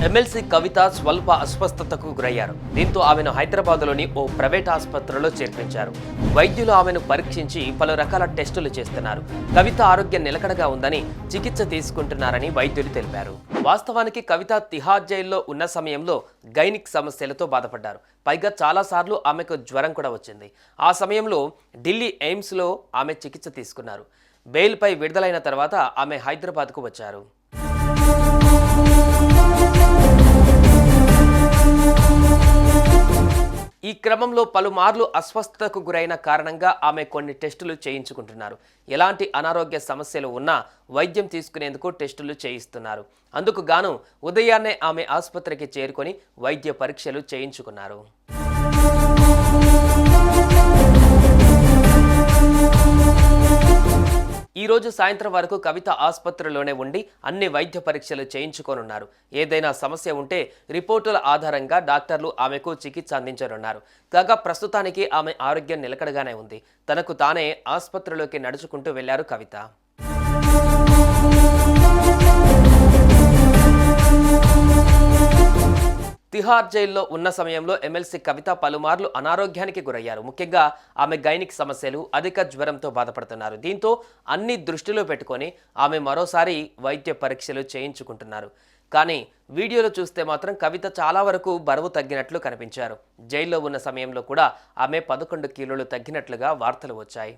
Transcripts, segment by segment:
MLC కవిత స్వల్ప అస్వస్థతకు గురయ్యారు. దీంతో ఆమెను హైదరాబాద్లోని ఓ ప్రైవేట్ ఆసుపత్రిలో చేర్పించారు. వైద్యులు ఆమెను పరీక్షించి పలు రకాల టెస్టులు చేస్తున్నారు. కవిత ఆరోగ్యం నిలకడగా ఉందని, చికిత్స తీసుకుంటున్నారని వైద్యులు తెలిపారు. వాస్తవానికి కవిత తిహార్ జైల్లో ఉన్న సమయంలో గైనిక్ సమస్యలతో బాధపడ్డారు. పైగా చాలాసార్లు ఆమెకు జ్వరం కూడా వచ్చింది. ఆ సమయంలో ఢిల్లీ ఎయిమ్స్లో ఆమె చికిత్స తీసుకున్నారు. బెయిల్పై విడుదలైన తర్వాత ఆమె హైదరాబాద్కు వచ్చారు. ఈ క్రమంలో పలుమార్లు అస్వస్థతకు గురైన కారణంగా ఆమె కొన్ని టెస్టులు చేయించుకుంటున్నారు. ఎలాంటి అనారోగ్య సమస్యలు ఉన్నా వైద్యం తీసుకునేందుకు టెస్టులు చేయిస్తున్నారు. అందుకు గాను ఉదయాన్నే ఆమె ఆసుపత్రికి చేరుకొని వైద్య పరీక్షలు చేయించుకున్నారు. ఈ రోజు సాయంత్రం వరకు కవిత ఆసుపత్రిలోనే ఉండి అన్ని వైద్య పరీక్షలు చేయించుకోనున్నారు. ఏదైనా సమస్య ఉంటే రిపోర్టుల ఆధారంగా డాక్టర్లు ఆమెకు చికిత్స అందించనున్నారు. కాగా ప్రస్తుతానికి ఆమె ఆరోగ్యం నిలకడగానే ఉంది. తనకు తానే ఆసుపత్రిలోకి నడుచుకుంటూ వెళ్లారు కవిత. తిహార్ జైల్లో ఉన్న సమయంలో ఎమ్మెల్సీ కవిత పలుమార్లు అనారోగ్యానికి గురయ్యారు. ముఖ్యంగా ఆమె గైనిక్ సమస్యలు, అధిక జ్వరంతో బాధపడుతున్నారు. దీంతో అన్ని దృష్టిలో పెట్టుకొని ఆమె మరోసారి వైద్య పరీక్షలు చేయించుకుంటున్నారు. కానీ వీడియోలో చూస్తే మాత్రం కవిత చాలా వరకు బరువు తగ్గినట్లు కనిపించారు. జైల్లో ఉన్న సమయంలో కూడా ఆమె 11 కిలోలు తగ్గినట్లుగా వార్తలు వచ్చాయి.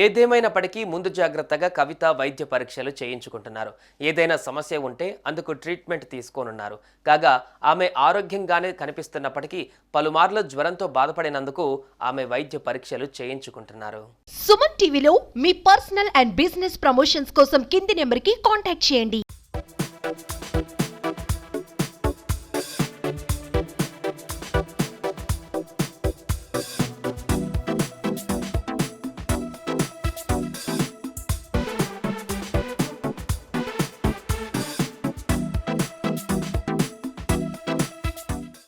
ఏదేమైనప్పటికీ ముందు జాగ్రత్తగా కవిత వైద్య పరీక్షలు చేయించుకుంటున్నారు. ఏదైనా సమస్య ఉంటే అందుకు ట్రీట్మెంట్ తీసుకోనున్నారు. కాగా ఆమె ఆరోగ్యంగానే కనిపిస్తున్నప్పటికీ పలుమార్లు జ్వరంతో బాధపడినందుకు ఆమె వైద్య పరీక్షలు చేయించుకుంటున్నారు. సుమన్ టీవీలో మీ పర్సనల్ అండ్ బిజినెస్ ప్రమోషన్స్ కోసం కింది నెంబర్కి కాంటాక్ట్ చేయండి.